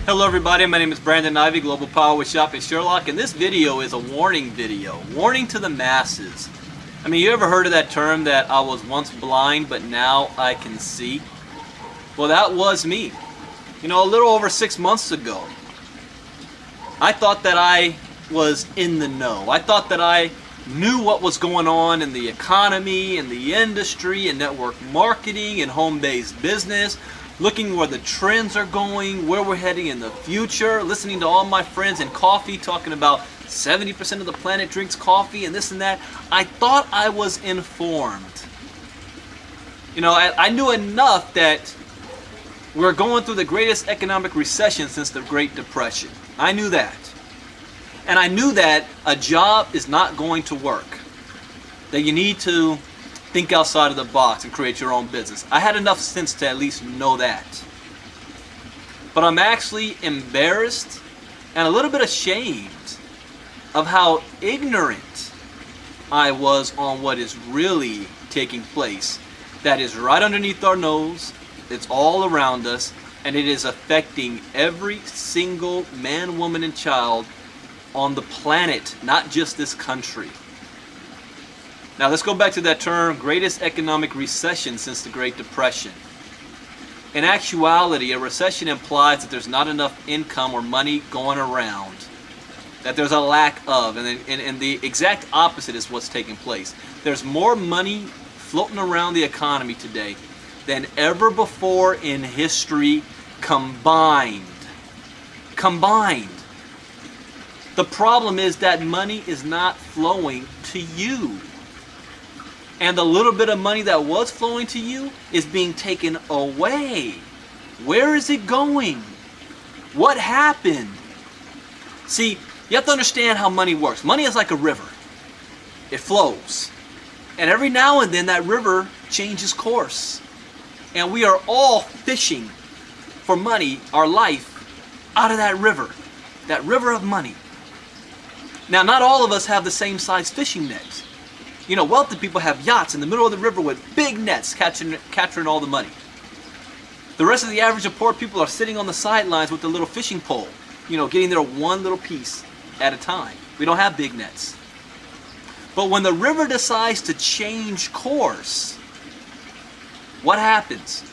Hello everybody, my name is Brandon Ivey, Global Power with Shop at Sherlock, and this video is a warning video. Warning to the masses. I mean, you ever heard of that term that I was once blind but now I can see? Well, that was me. You know, a little over 6 months ago, I thought that I was in the know. I thought that I knew what was going on in the economy, in the industry, in network marketing, in home-based business, looking where the trends are going, where we're heading in the future, listening to all my friends in coffee talking about 70% of the planet drinks coffee and this and that. I thought I was informed. You know, I knew enough that we're going through the greatest economic recession since the Great Depression. I knew that. And I knew that a job is not going to work. That you need to think outside of the box and create your own business. I had enough sense to at least know that. But I'm actually embarrassed and a little bit ashamed of how ignorant I was on what is really taking place. That is right underneath our nose, it's all around us, and it is affecting every single man, woman, and child on the planet, not just this country. Now let's go back to that term, greatest economic recession since the Great Depression. In actuality, a recession implies that there's not enough income or money going around, that there's a lack of, and the exact opposite is what's taking place. There's more money floating around the economy today than ever before in history combined. Combined. The problem is that money is not flowing to you. And the little bit of money that was flowing to you is being taken away. Where is it going? What happened? See, you have to understand how money works. Money is like a river. It flows. And every now and then that river changes course. And we are all fishing for money, our life, out of that river of money. Now, not all of us have the same size fishing nets. You know, wealthy people have yachts in the middle of the river with big nets capturing all the money. The rest of the average of poor people are sitting on the sidelines with a little fishing pole, you know, getting their one little piece at a time. We don't have big nets. But when the river decides to change course, what happens?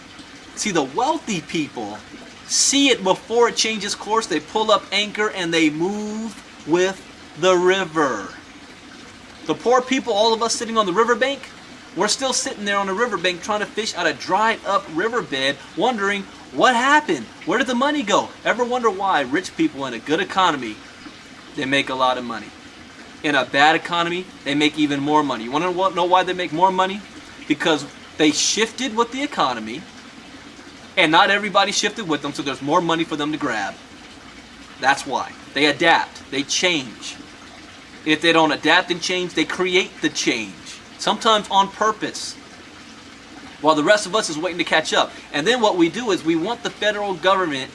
See, the wealthy people see it before it changes course. They pull up anchor and they move with the river. The poor people, all of us sitting on the riverbank, we're still sitting there on the riverbank trying to fish out a dried up riverbed, wondering what happened? Where did the money go? Ever wonder why rich people in a good economy, they make a lot of money? In a bad economy, they make even more money. You want to know why they make more money? Because they shifted with the economy, and not everybody shifted with them, so there's more money for them to grab. That's why. They adapt. They change. If they don't adapt and change, they create the change. Sometimes on purpose. While the rest of us is waiting to catch up. And then what we do is we want the federal government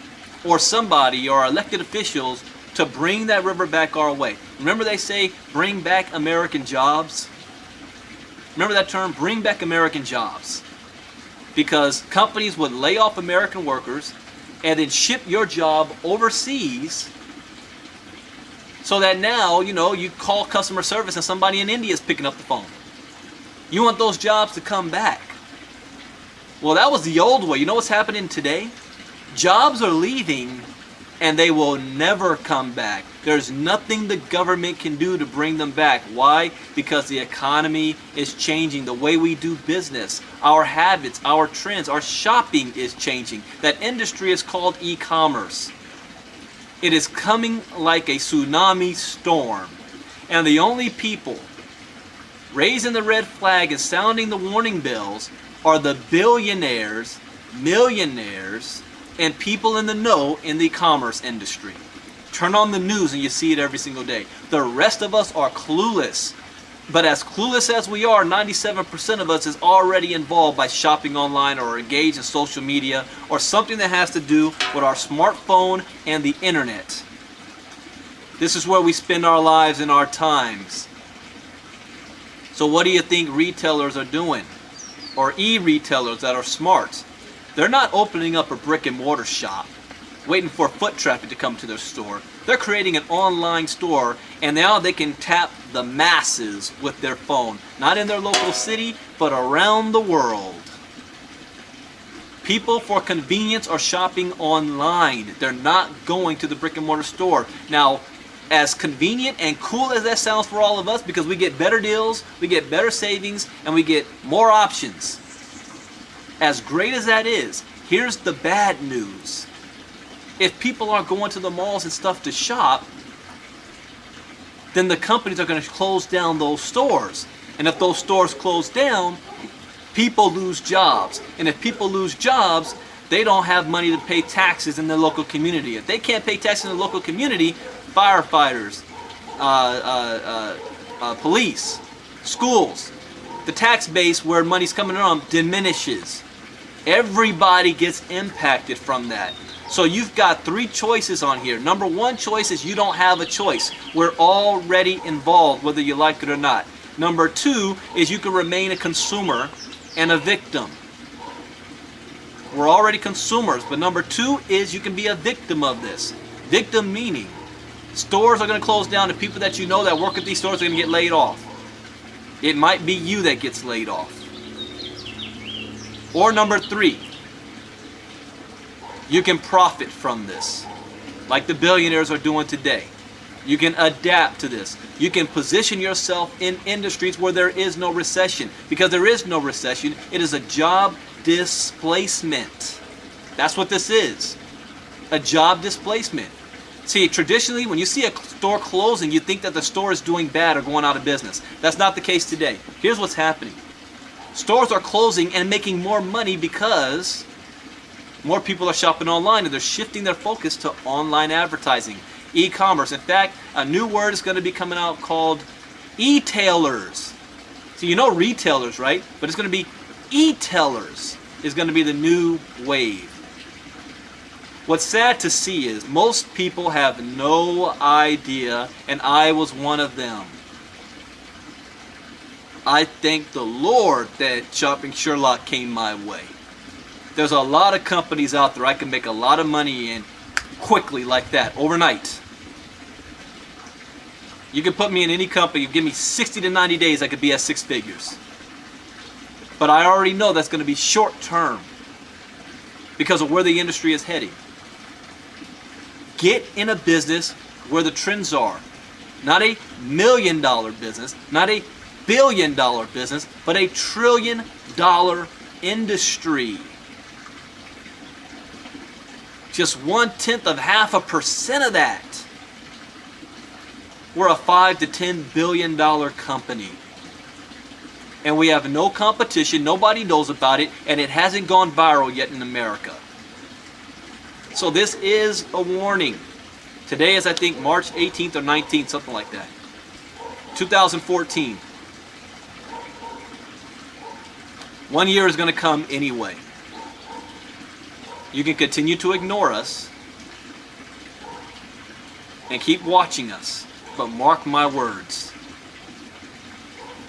or somebody or elected officials to bring that river back our way. Remember they say, bring back American jobs? Remember that term? Bring back American jobs. Because companies would lay off American workers and then ship your job overseas, so that now, you know, you call customer service and somebody in India is picking up the phone. You want those jobs to come back. Well, that was the old way. You know what's happening today? Jobs are leaving and they will never come back. There's nothing the government can do to bring them back. Why? Because the economy is changing. The way we do business, our habits, our trends, our shopping is changing. That industry is called e-commerce. It is coming like a tsunami storm. And the only people raising the red flag and sounding the warning bells are the billionaires, millionaires, and people in the know in the commerce industry. Turn on the news and you see it every single day. The rest of us are clueless. But as clueless as we are, 97% of us is already involved by shopping online or engaged in social media or something that has to do with our smartphone and the internet. This is where we spend our lives and our times. So what do you think retailers are doing? Or e-retailers that are smart? They're not opening up a brick and mortar shop. waiting for foot traffic to come to their store. They're creating an online store, and now they can tap the masses with their phone. Not in their local city, but around the world. People, for convenience, are shopping online. They're not going to the brick and mortar store. Now, as convenient and cool as that sounds for all of us, because we get better deals, we get better savings, and we get more options. As great as that is, here's the bad news. If people aren't going to the malls and stuff to shop, then the companies are going to close down those stores. And if those stores close down, people lose jobs. And if people lose jobs, they don't have money to pay taxes in their local community. If they can't pay taxes in the local community, firefighters, police, schools, the tax base where money's coming from diminishes. Everybody gets impacted from that. So you've got three choices on here. Number one choice is you don't have a choice. We're already involved, whether you like it or not. Number two is you can remain a consumer and a victim. We're already consumers, but number two is you can be a victim of this. Victim meaning stores are going to close down, and people that you know that work at these stores are going to get laid off. It might be you that gets laid off. Or number three, you can profit from this, like the billionaires are doing today. You can adapt to this. You can position yourself in industries where there is no recession. Because there is no recession, it is a job displacement. That's what this is. A job displacement. See, traditionally, when you see a store closing, you think that the store is doing bad or going out of business. That's not the case today. Here's what's happening. Stores are closing and making more money because more people are shopping online, and they're shifting their focus to online advertising, e-commerce. In fact, a new word is going to be coming out called e-tailers. So you know retailers, right? But it's going to be e-tailers is going to be the new wave. What's sad to see is most people have no idea, and I was one of them. I thank the Lord that Shopping Sherlock came my way. There's a lot of companies out there I can make a lot of money in quickly like that, overnight. You can put me in any company, you give me 60 to 90 days, I could be at six figures. But I already know that's going to be short term because of where the industry is heading. Get in a business where the trends are. Not a $1 million business, not a $1 billion business, but a $1 trillion industry. Just 0.1% of that. We're a $5 to $10 billion company. And we have no competition, nobody knows about it, and it hasn't gone viral yet in America. So this is a warning. Today is, I think, March 18th or 19th, something like that. 2014. 1 year is going to come anyway. You can continue to ignore us and keep watching us, but mark my words.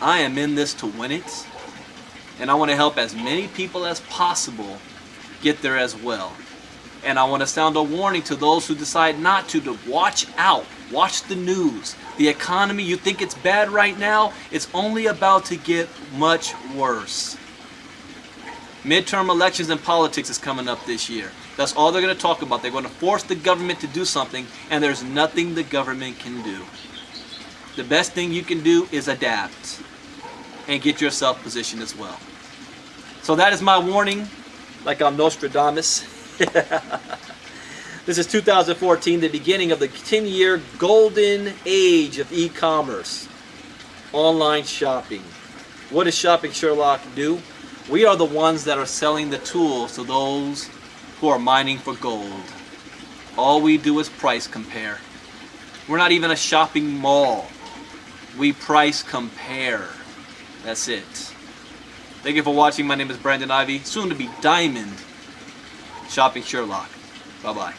I am in this to win it, and I want to help as many people as possible get there as well. And I want to sound a warning to those who decide not to watch out. Watch the news. The economy, you think it's bad right now, it's only about to get much worse. Midterm elections and politics is coming up this year. That's all they're going to talk about. They're going to force the government to do something, and there's nothing the government can do. The best thing you can do is adapt and get yourself positioned as well. So that is my warning, like I'm Nostradamus. This is 2014, the beginning of the 10-year golden age of e-commerce, online shopping. What does Shopping Sherlock do? We are the ones that are selling the tools to those who are mining for gold. All we do is price compare. We're not even a shopping mall. We price compare. That's it. Thank you for watching. My name is Brandon Ivey, soon to be Diamond Shopping Sherlock. Bye-bye.